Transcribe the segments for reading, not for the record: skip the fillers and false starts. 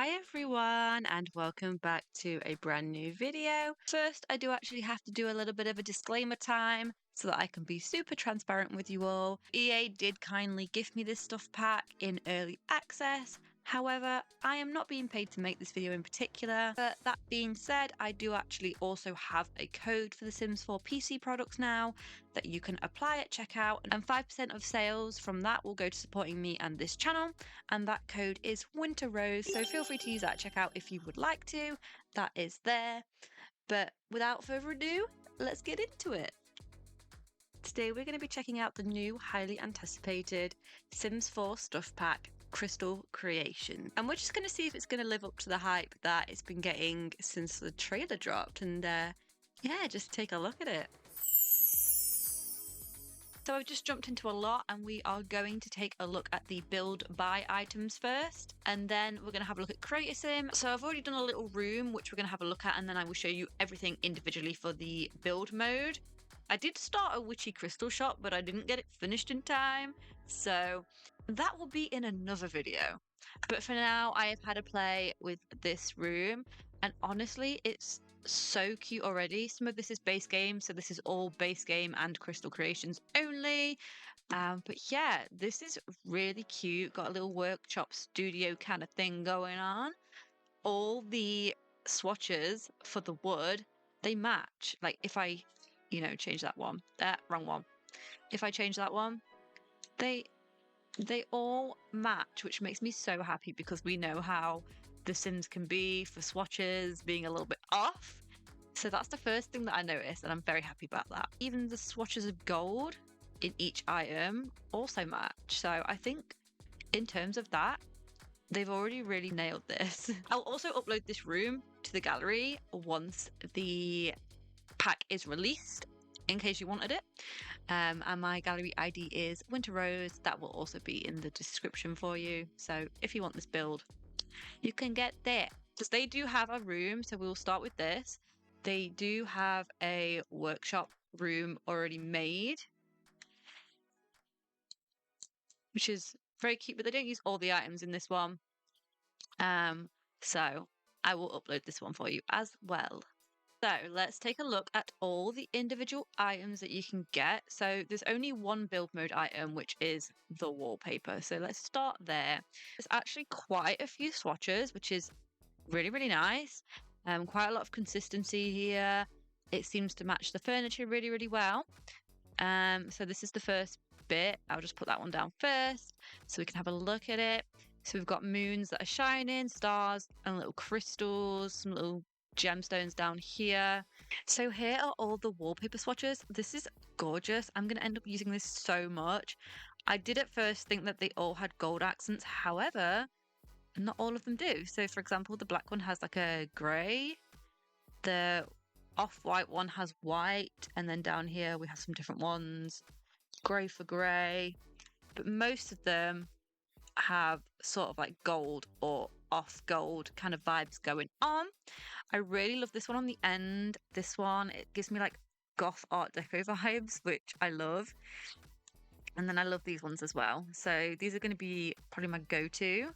Hi everyone, and welcome back to a brand new video. First, I do actually have to do a little bit of a disclaimer time so that I can be super transparent with you all. EA did kindly gift me this stuff pack in early access. However, I am not being paid to make this video in particular. But that being said, I do actually also have a code for the Sims 4 PC products now that you can apply at checkout, and 5% of sales from that will go to supporting me and this channel, and that code is Wyntirose, so feel free to use that at checkout if you would like to. That is there. But without further ado, let's get into it. Today we're going to be checking out the new highly anticipated Sims 4 stuff pack, Crystal Creation. And we're just going to see if it's going to live up to the hype that it's been getting since the trailer dropped, and yeah, just take a look at it. So I've just jumped into a lot, and we are going to take a look at the build buy items first, and then we're going to have a look at Create a Sim. So I've already done a little room which we're going to have a look at, and then I will show you everything individually for the build mode. I did start a witchy crystal shop, but I didn't get it finished in time, so that will be in another video. But for now, I have had a play with this room, and honestly, it's so cute already. Some of this is base game, so this is all base game and crystal creations only. But yeah, this is really cute. Got a little workshop studio kind of thing going on. All the swatches for the wood, they match. Like if I, change that one, wrong one. If I change that one, they all match, which makes me so happy because we know how the Sims can be for swatches being a little bit off. So that's the first thing that I noticed, and I'm very happy about that. Even the swatches of gold in each item also match. So I think in terms of that, they've already really nailed this. I'll also upload this room to the gallery once the pack is released, in case you wanted it. And my gallery ID is Wyntirose. That will also be in the description for you. So if you want this build, you can get there. Because they do have a room, so we'll start with this. They do have a workshop room already made, which is very cute, but they don't use all the items in this one. So I will upload this one for you as well. So let's take a look at all the individual items that you can get. So there's only one build mode item, which is the wallpaper. So let's start there. There's actually quite a few swatches, which is really, really nice. Quite a lot of consistency here. It seems to match the furniture really, really well. So this is the first bit. I'll just put that one down first so we can have a look at it. So we've got moons that are shining, stars, and little crystals, some little gemstones down here. So here are all the wallpaper swatches. This is gorgeous. I'm going to end up using this so much. I did at first think that they all had gold accents. However, not all of them do. So for example, the black one has like a grey. The off-white one has white. And then down here we have some different ones. Grey for grey. But most of them have sort of like gold or off gold kind of vibes going on. I really love this one on the end. This one, it gives me like goth art deco vibes, which I love. And then I love these ones as well. So these are going to be probably my go-to.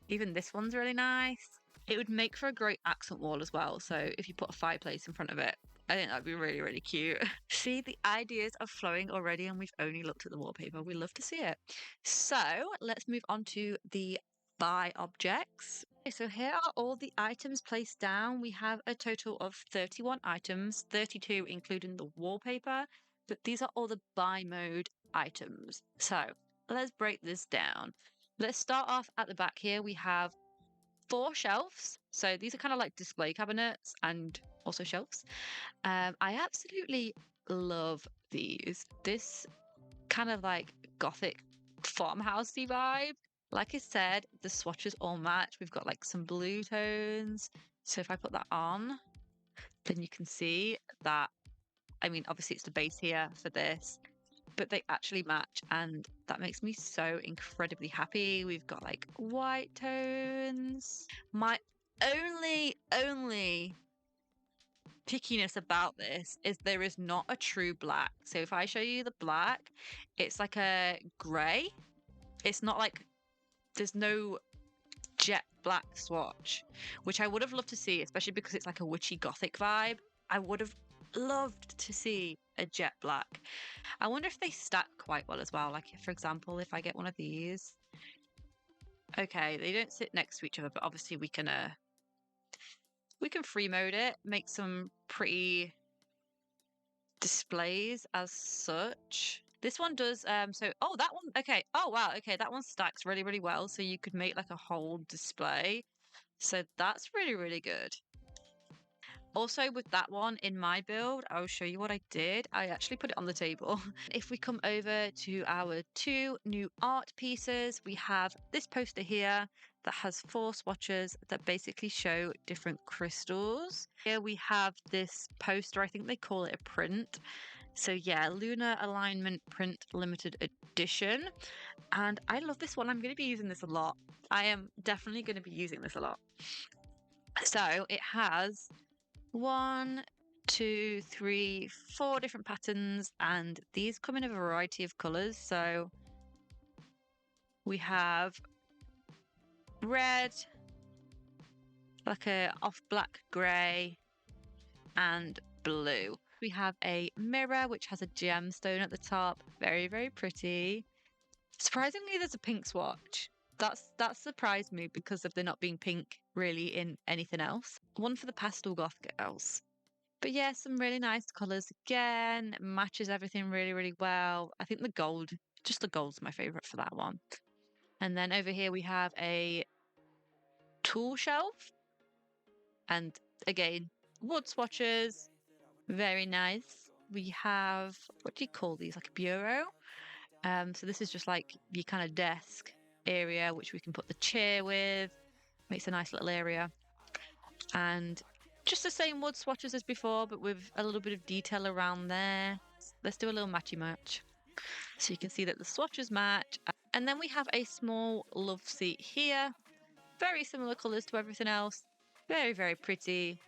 Even this one's really nice. It would make for a great accent wall as well. So if you put a fireplace in front of it, I think that'd be really, really cute. See, the ideas are flowing already, and we've only looked at the wallpaper. We love to see it. So let's move on to the buy objects. Okay, so here are all the items placed down. We have a total of 31 items, 32 including the wallpaper, but these are all the buy mode items. So let's break this down. Let's start off at the back here. We have 4 shelves. So these are kind of like display cabinets and also shelves. I absolutely love these. This kind of like gothic farmhousey vibe. Like I said, the swatches all match. We've got like some blue tones. So if I put that on, then you can see that, I mean, obviously it's the base here for this, but they actually match, and that makes me so incredibly happy. We've got like white tones. My only pickiness about this is there is not a true black. So if I show you the black, it's like a grey. It's not like, there's no jet black swatch, which I would have loved to see, especially because it's like a witchy gothic vibe. I would have loved to see a jet black. I wonder if they stack quite well as well. Like, for example, if I get one of these. Okay, they don't sit next to each other, but obviously we can free mode it, make some pretty displays as such. This one does oh, that one, okay, oh wow, okay, that one stacks really, really well, so you could make like a whole display, so that's really, really good. Also, with that one in my build, I'll show you what I did. I actually put it on the table. If we come over to our 2 new art pieces, we have this poster here that has 4 swatches that basically show different crystals. Here we have this poster, I think they call it a print. So yeah, Lunar Alignment Print Limited Edition. And I love this one. I'm going to be using this a lot. I am definitely going to be using this a lot. So it has 1, 2, 3, 4 different patterns, and these come in a variety of colors. So we have red, like a off black gray, and blue. We have a mirror which has a gemstone at the top, very, very pretty. Surprisingly, there's a pink swatch. That surprised me because of there not being pink really in anything else. One for the pastel goth girls. But yeah, some really nice colours again. Matches everything really, really well. I think the gold, just the gold's my favourite for that one. And then over here we have a tool shelf. And again, wood swatches. Very nice. We have, what do you call these? Like a bureau. So this is just like your kind of desk area, which we can put the chair with. Makes a nice little area. And just the same wood swatches as before, but with a little bit of detail around there. Let's do a little matchy match. So you can see that the swatches match. And then we have a small love seat here. Very similar colours to everything else. Very, very pretty.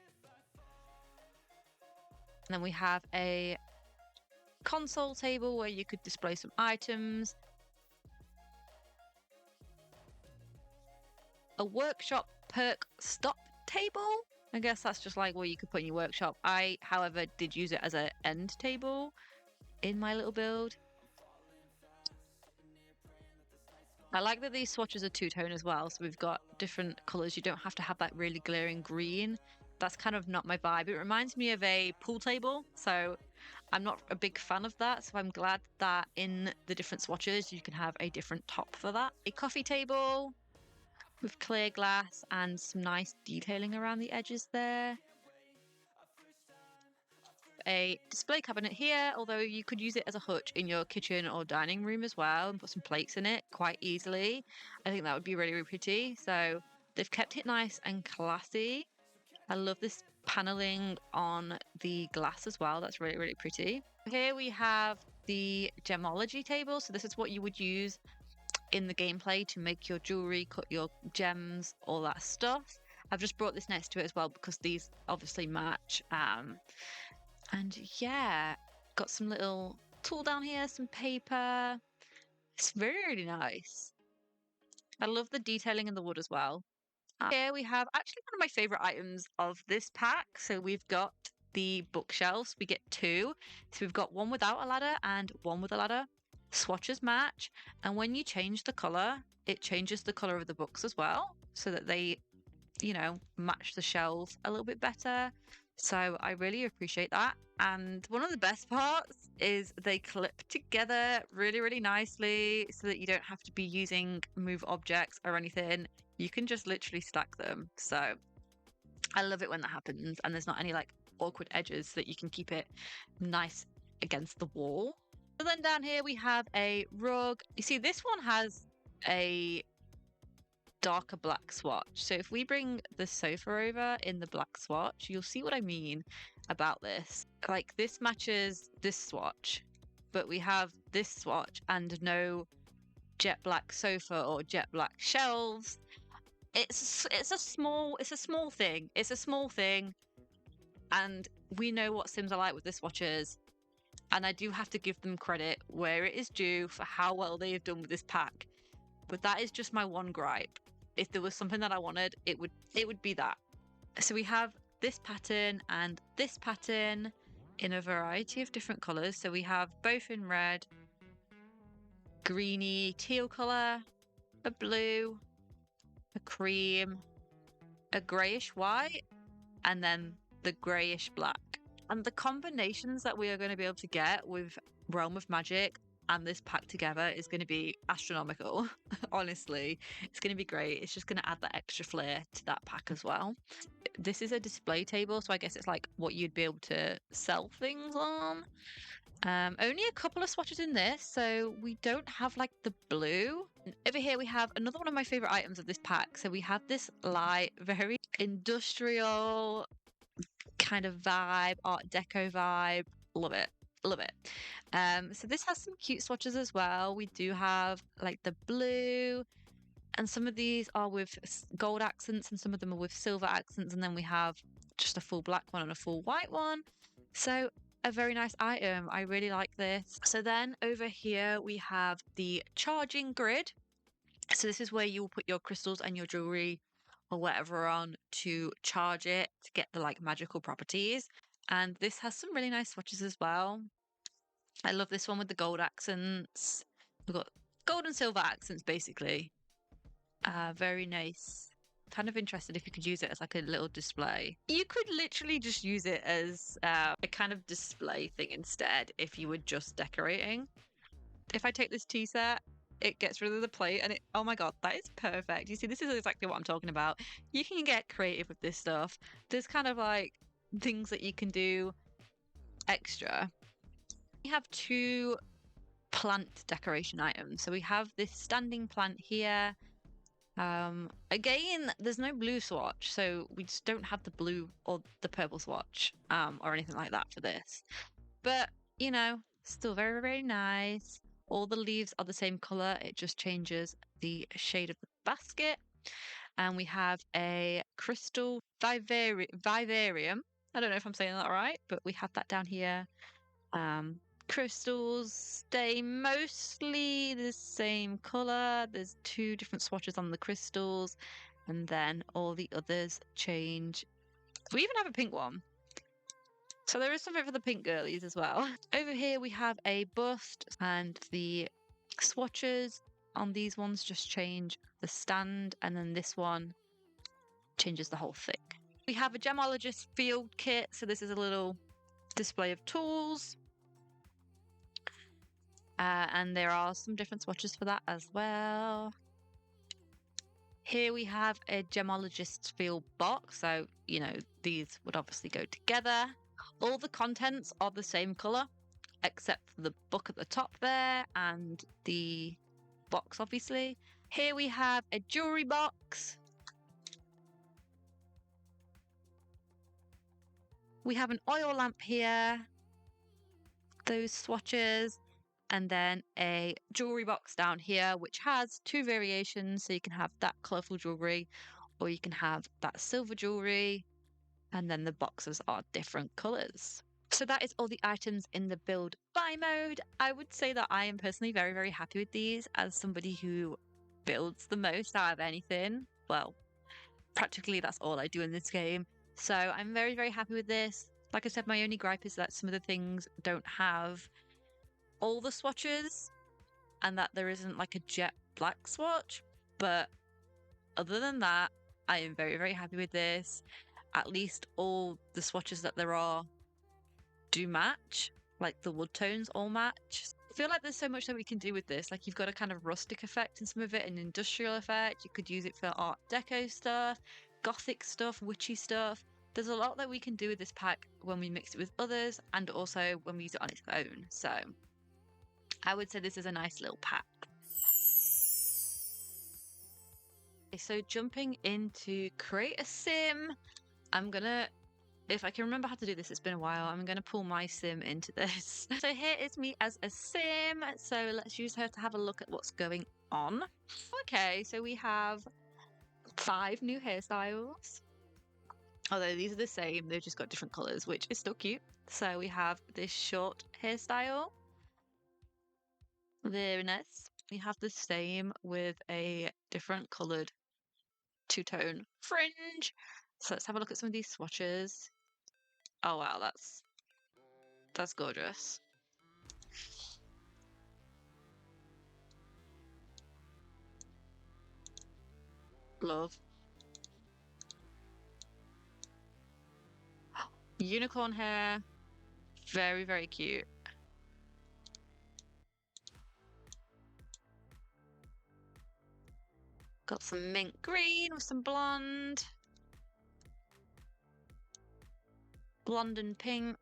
And then we have a console table where you could display some items. A workshop perk stop table. I guess that's just like what you could put in your workshop. I, however, did use it as an end table in my little build. I like that these swatches are two-tone as well, so we've got different colours. You don't have to have that really glaring green. That's kind of not my vibe. It reminds me of a pool table, so I'm not a big fan of that. So I'm glad that in the different swatches, you can have a different top for that. A coffee table with clear glass and some nice detailing around the edges there. A display cabinet here, although you could use it as a hutch in your kitchen or dining room as well and put some plates in it quite easily. I think that would be really, really pretty. So they've kept it nice and classy. I love this paneling on the glass as well. That's really, really pretty. Here we have the gemology table. So this is what you would use in the gameplay to make your jewelry, cut your gems, all that stuff. I've just brought this next to it as well because these obviously match. And yeah, got some little tool down here, some paper. It's very, really nice. I love the detailing in the wood as well. Here we have actually one of my favorite items of this pack. So we've got the bookshelves. We get 2. So we've got one without a ladder and one with a ladder. Swatches match. And when you change the color, it changes the color of the books as well so that they, you know, match the shelves a little bit better. So I really appreciate that. And one of the best parts is they clip together really, really nicely so that you don't have to be using move objects or anything. You can just literally stack them. So I love it when that happens and there's not any like awkward edges so that you can keep it nice against the wall. So then down here we have a rug. You see, this one has a darker black swatch. So if we bring the sofa over in the black swatch, you'll see what I mean about this. Like this matches this swatch, but we have this swatch and no jet black sofa or jet black shelves. It's a small thing. It's a small thing, and we know what Sims are like with the swatches. And I do have to give them credit where it is due for how well they have done with this pack. But that is just my one gripe. if there was something that I wanted, it would be that. So we have this pattern and this pattern in a variety of different colors. So we have both in red, greeny, teal color, a blue, a cream, a grayish white, and then the grayish black. And the combinations that we are going to be able to get with Realm of Magic and this pack together is going to be astronomical. Honestly, it's going to be great. It's just going to add that extra flair to that pack as well. This is a display table, so I guess it's like what you'd be able to sell things on. Only a couple of swatches in this, so we don't have like the blue. And over here we have another one of my favorite items of this pack. So we have this light, very industrial kind of vibe, Art Deco vibe. Love it. Love it. So this has some cute swatches as well. We do have like the blue, and some of these are with gold accents and some of them are with silver accents, and then we have just a full black one and a full white one. So a very nice item. I really like this. So then over here we have the charging grid. So this is where you will put your crystals and your jewelry or whatever on to charge it to get the like magical properties. And this has some really nice swatches as well. I love this one with the gold accents. We've got gold and silver accents basically. Very nice. Kind of interested if you could use it as like a little display. You could literally just use it as a kind of display thing instead if you were just decorating. If I take this tea set, it gets rid of the plate and oh my god, that is perfect. You see, this is exactly what I'm talking about. You can get creative with this stuff. There's kind of like things that you can do extra. We have two plant decoration items. So we have this standing plant here. Again, there's no blue swatch, so we just don't have the blue or the purple swatch, or anything like that for this. But, you know, still very, very nice. All the leaves are the same color. It just changes the shade of the basket. And we have a crystal vivarium. I don't know if I'm saying that right, but we have that down here. Crystals stay mostly the same color. There's two different swatches on the crystals, and then all the others change. We even have a pink one. So there is something for the pink girlies as well. Over here we have a bust, and the swatches on these ones just change the stand, and then this one changes the whole thing. We have a gemologist field kit, so this is a little display of tools. And there are some different swatches for that as well. Here we have a gemologist's field box, so you know these would obviously go together. All the contents are the same color, except for the book at the top there and the box, obviously. Here we have a jewelry box. We have an oil lamp here, those swatches, and then a jewelry box down here, which has two variations. So you can have that colourful jewelry, or you can have that silver jewelry, and then the boxes are different colours. So that is all the items in the build buy mode. I would say that I am personally very, very happy with these as somebody who builds the most out of anything. Well, practically that's all I do in this game. So I'm very, very happy with this. Like I said, my only gripe is that some of the things don't have all the swatches and that there isn't like a jet black swatch. But other than that, I am very, very happy with this. At least all the swatches that there are do match, like the wood tones all match. I feel like there's so much that we can do with this. Like you've got a kind of rustic effect in some of it, an industrial effect. You could use it for Art Deco stuff, gothic stuff, witchy stuff. There's a lot that we can do with this pack when we mix it with others and also when we use it on its own. So I would say this is a nice little pack. Okay, so jumping into create a sim, I'm gonna, if I can remember how to do this, it's been a while, I'm gonna pull my sim into this. So here is me as a sim. So let's use her to have a look at what's going on. Okay, so we have 5 new hairstyles. Although these are the same, they've just got different colours, which is still cute. So we have this short hairstyle. Very nice. We have the same with a different coloured two-tone fringe. So let's have a look at some of these swatches. Oh wow, that's gorgeous. Love. Unicorn hair. Very, very cute. Got some mint green with some blonde. Blonde and pink.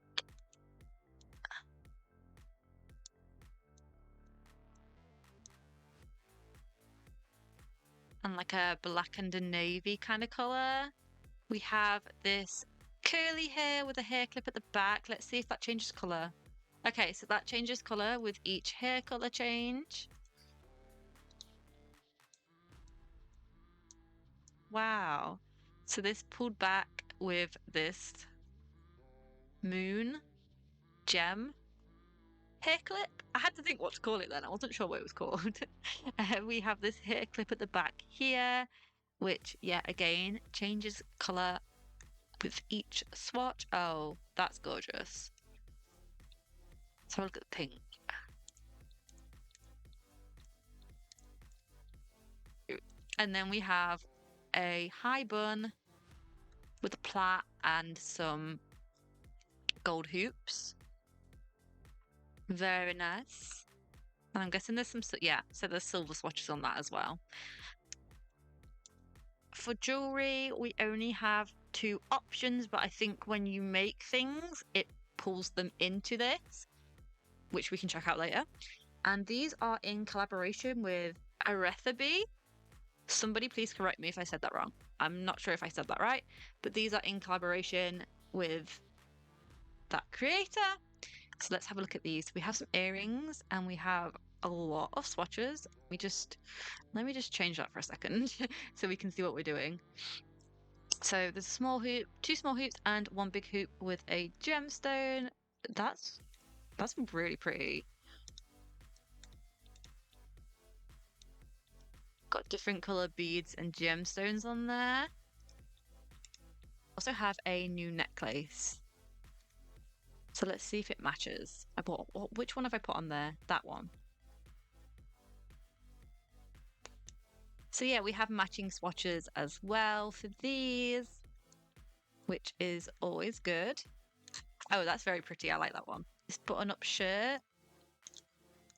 And like a black and a navy kind of color. We have this curly hair with a hair clip at the back. Let's see if that changes color. Okay, so that changes color with each hair color change. Wow. So this pulled back with this moon gem hair clip. I had to think what to call it then. I wasn't sure what it was called. We have this hair clip at the back here, which, yeah, again, changes color with each swatch. Oh, that's gorgeous. Let's have a look at the pink. And then we have a high bun with a plait and some gold hoops. Very nice. And I'm guessing there's some, yeah, so there's silver swatches on that as well. For jewelry, we only have 2 options, but I think when you make things, it pulls them into this, which we can check out later. And these are in collaboration with Arethaby. Somebody please correct me if I said that wrong. I'm not sure if I said that right, but these are in collaboration with that creator. So let's have a look at these. We have some earrings and we have a lot of swatches. Let me just change that for a second so we can see what we're doing. So there's a small hoop, 2 small hoops and 1 big hoop with a gemstone. That's really pretty. Got different color beads and gemstones on there. Also have a new necklace. So let's see if it matches. Which one have I put on there? That one. So yeah, we have matching swatches as well for these, which is always good. Oh, that's very pretty. I like that one. This button-up shirt.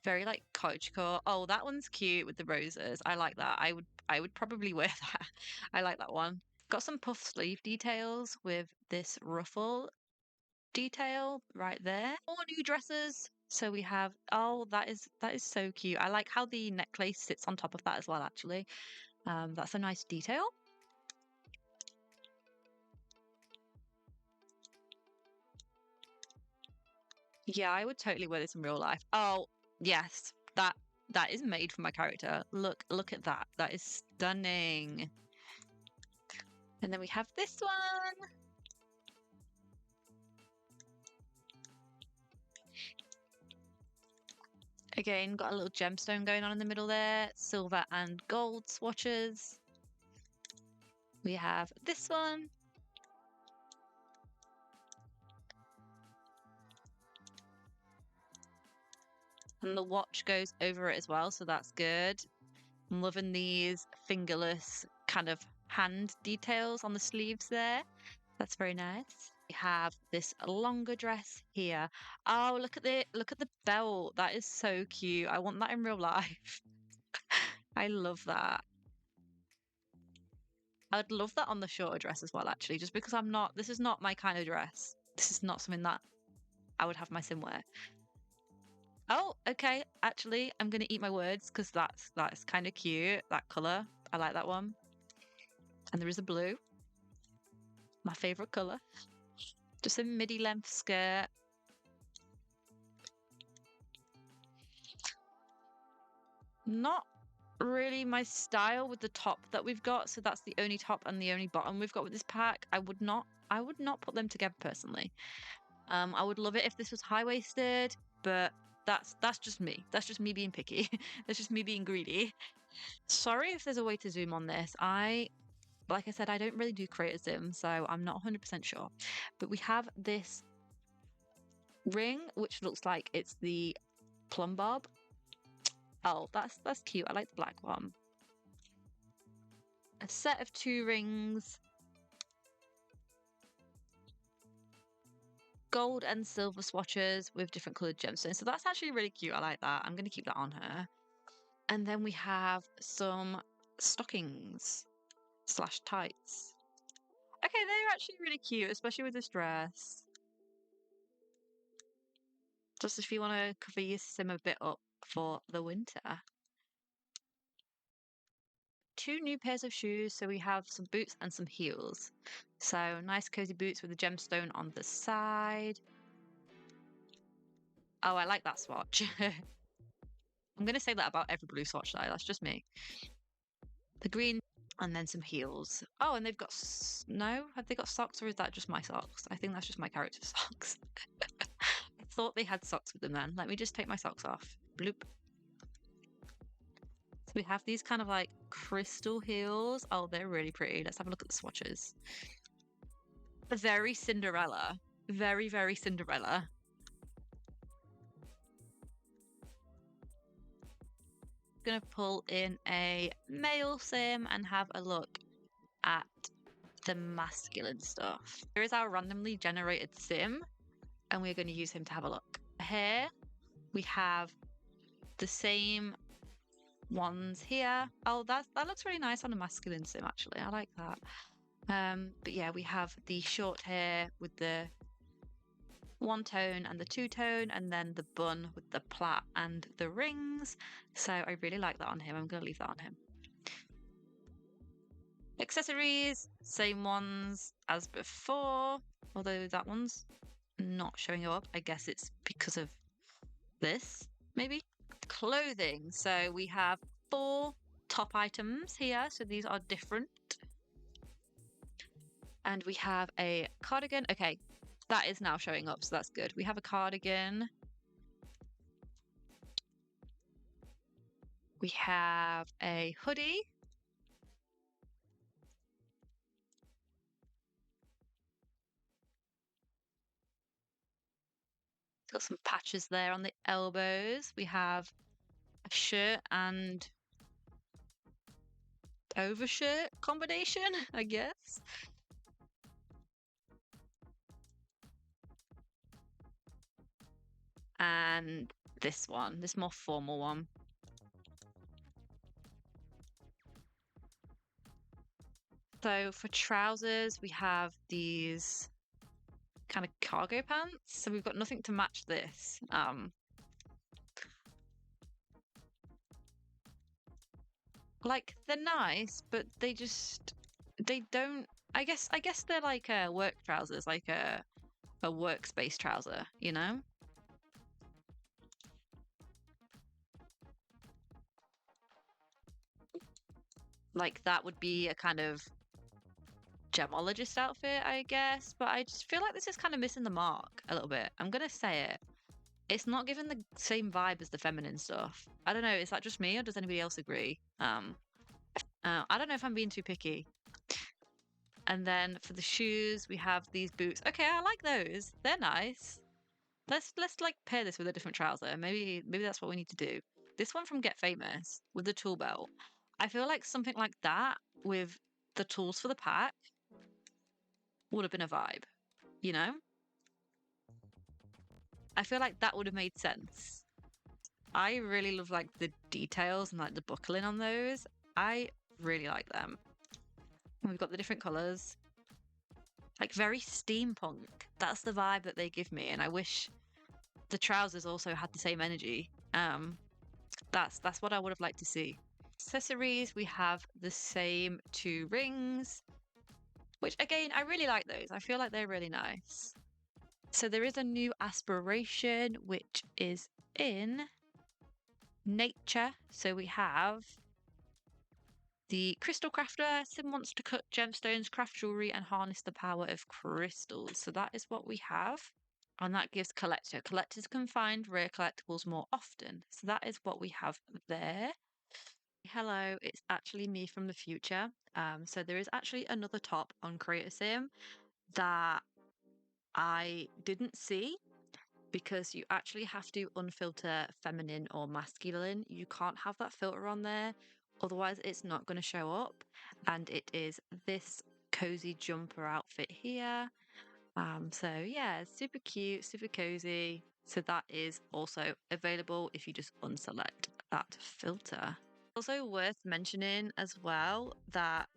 Very like cottagecore. Oh, that one's cute with the roses. I like that. I would probably wear that. I like that one. Got some puff sleeve details with this ruffle detail right there. 4 new dresses. So we have, oh, that is so cute. I like how the necklace sits on top of that as well, actually. That's a nice detail. Yeah, I would totally wear this in real life. Oh, yes, that is made for my character. Look at that. That is stunning. And then we have this one. Again, got a little gemstone going on in the middle there. Silver and gold swatches. We have this one. And the watch goes over it as well, so that's good. I'm loving these fingerless kind of hand details on the sleeves there. That's very nice. We have this longer dress here. Oh, look at the belt. That is so cute. I want that in real life. I love that. I'd love that on the shorter dress as well, actually, just because this is not my kind of dress. This is not something that I would have my sim wear. Oh, okay. Actually, I'm gonna eat my words because that's kind of cute. That color, I like that one. And there is a blue, my favorite color. Just a midi length skirt. Not really my style with the top that we've got, so that's the only top and the only bottom we've got with this pack. I would not put them together personally. I would love it if this was high-waisted, but that's just me. That's just me being picky. That's just me being greedy. Sorry if there's a way to zoom on this. I Like I said, I don't really do creator sim, so I'm not 100% sure. But we have this ring, which looks like it's the plumb bob. Oh, that's cute. I like the black one. A set of 2 rings, gold and silver swatches with different colored gemstones. So that's actually really cute. I like that. I'm going to keep that on her. And then we have some stockings slash tights. Okay, they're actually really cute, especially with this dress. Just if you want to cover your sim a bit up for the winter. 2 new pairs of shoes. So we have some boots and some heels. So nice cozy boots with a gemstone on the side. Oh, I like that swatch. I'm going to say that about every blue swatch though. That's just me. The green and then some heels. Oh, and they've got no, have they got socks or is that just my socks? I think that's just my character socks. I thought they had socks with them then. Let me just take my socks off. Bloop. So we have these kind of like crystal heels. Oh, they're really pretty. Let's have a look at the swatches. Very Cinderella. Very, very Cinderella. Gonna pull in a male sim and have a look at the masculine stuff. Here is our randomly generated sim, and we're going to use him to have a look. Here we have the same ones here. Oh, that looks really nice on a masculine sim, actually. I like that. But yeah, we have the short hair with the 1-tone and the 2-tone, and then the bun with the plait and the rings. So I really like that on him. I'm going to leave that on him. Accessories, same ones as before, although that one's not showing up. I guess it's because of this, maybe. Clothing. So we have 4 top items here. So these are different. And we have a cardigan. Okay, that is now showing up, so that's good. We have a cardigan. We have a hoodie. Got some patches there on the elbows. We have a shirt and overshirt combination, I guess. And this one, this more formal one. So for trousers, we have these kind of cargo pants. So we've got nothing to match this. Like they're nice, but they don't. I guess they're like work trousers, like a workspace trouser, you know? Like that would be a kind of gemologist outfit, I guess. But I just feel like this is kind of missing the mark a little bit. I'm gonna say it. It's not giving the same vibe as the feminine stuff. I don't know. Is that just me, or does anybody else agree? I don't know if I'm being too picky. And then for the shoes, we have these boots. Okay, I like those. They're nice. Let's like pair this with a different trouser. Maybe that's what we need to do. This one from Get Famous with the tool belt. I feel like something like that with the tools for the pack would have been a vibe, you know? I feel like that would have made sense. I really love like the details and like the buckling on those. I really like them. And we've got the different colours. Like very steampunk. That's the vibe that they give me, and I wish the trousers also had the same energy. That's what I would have liked to see. Accessories, we have the same 2 rings, which again, I really like those. I feel like they're really nice. So there is a new aspiration, which is in nature. So we have the Crystal Crafter. Sim wants to cut gemstones, craft jewelry, and harness the power of crystals. So that is what we have. And that gives collector. Collectors can find rare collectibles more often. So that is what we have there. Hello, it's actually me from the future. So there is actually another top on Creator Sim that I didn't see because you actually have to unfilter feminine or masculine. You can't have that filter on there, otherwise it's not going to show up. And it is this cozy jumper outfit here. So yeah, super cute, super cozy. So that is also available if you just unselect that filter. Also worth mentioning as well that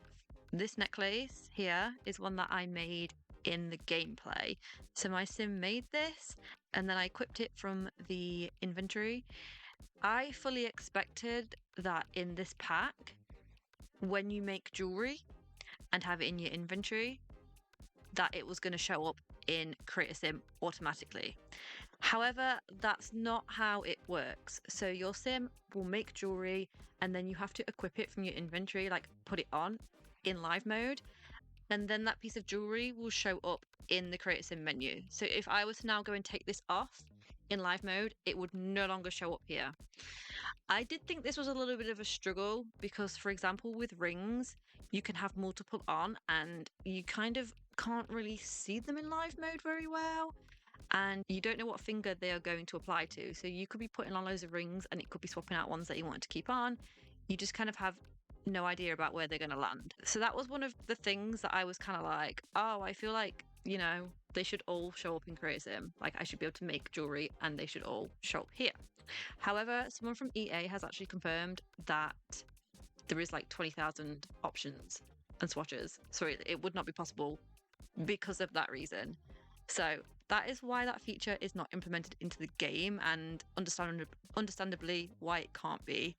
this necklace here is one that I made in the gameplay. So my sim made this and then I equipped it from the inventory. I fully expected that in this pack, when you make jewelry and have it in your inventory, that it was going to show up in Creator Sim automatically. However, that's not how it works. So your sim will make jewelry and then you have to equip it from your inventory, like put it on in live mode. And then that piece of jewelry will show up in the Creator Sim menu. So if I was to now go and take this off in live mode, it would no longer show up here. I did think this was a little bit of a struggle because, for example, with rings, you can have multiple on and you kind of can't really see them in live mode very well. And you don't know what finger they are going to apply to. So you could be putting on loads of rings and it could be swapping out ones that you want to keep on. You just kind of have no idea about where they're going to land. So that was one of the things that I was kind of like, oh, I feel like, they should all show up in Creator Sim. Like I should be able to make jewelry and they should all show up here. However, someone from EA has actually confirmed that there is like 20,000 options and swatches. So it would not be possible because of that reason. So that is why that feature is not implemented into the game and understandably why it can't be.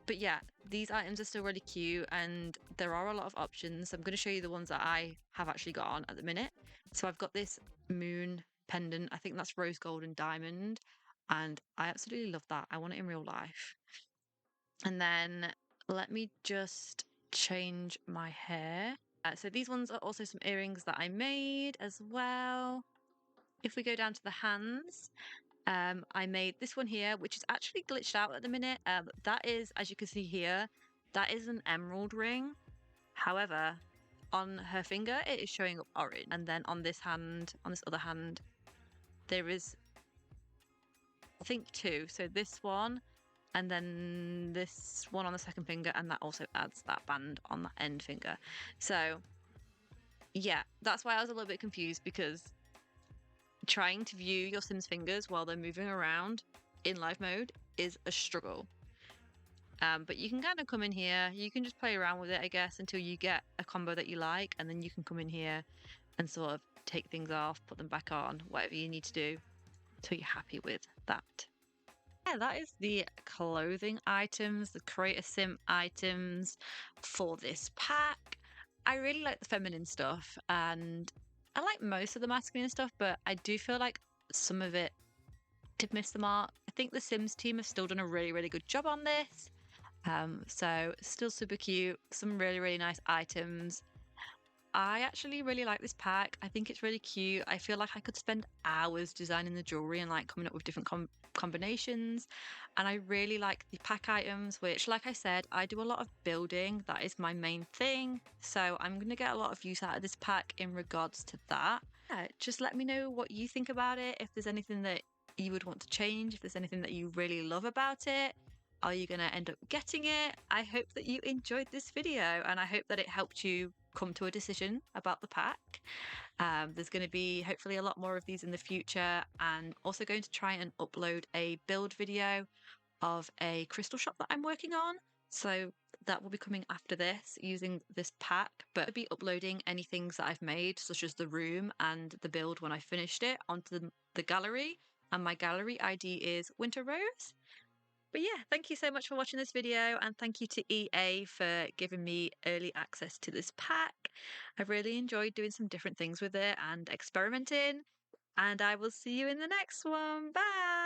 But yeah, these items are still really cute and there are a lot of options. I'm going to show you the ones that I have actually got on at the minute. So I've got this moon pendant. I think that's rose gold and diamond. And I absolutely love that. I want it in real life. And then let me just change my hair. So these ones are also some earrings that I made as well. If we go down to the hands, I made this one here, which is actually glitched out at the minute. That is, as you can see here, that is an emerald ring. However, on her finger, it is showing up orange. And then on this hand, on this other hand, there is, I think, two. So this one, and then this one on the second finger, and that also adds that band on that end finger. So yeah, that's why I was a little bit confused because trying to view your Sim's fingers while they're moving around in live mode is a struggle. But you can kind of come in here, you can just play around with it, I guess, until you get a combo that you like, and then you can come in here and sort of take things off, put them back on, whatever you need to do until you're happy with that. Yeah, that is the clothing items, the Creator Sim items for this pack. I really like the feminine stuff and I like most of the masculine stuff, but I do feel like some of it did miss the mark. I think the Sims team have still done a really, really good job on this. So still super cute, some really, really nice items. I actually really like this pack. I think it's really cute. I feel like I could spend hours designing the jewelry and like coming up with different combinations. And I really like the pack items, which, like I said, I do a lot of building. That is my main thing. So I'm going to get a lot of use out of this pack in regards to that. Yeah, just let me know what you think about it. If there's anything that you would want to change, if there's anything that you really love about it. Are you going to end up getting it? I hope that you enjoyed this video and I hope that it helped you come to a decision about the pack. There's going to be hopefully a lot more of these in the future, and also going to try and upload a build video of a crystal shop that I'm working on. So that will be coming after this using this pack, but I'll be uploading any things that I've made, such as the room and the build when I finished it, onto the gallery. And my gallery ID is Wyntirose. But yeah, thank you so much for watching this video, and thank you to EA for giving me early access to this pack. I've really enjoyed doing some different things with it and experimenting, and I will see you in the next one. Bye!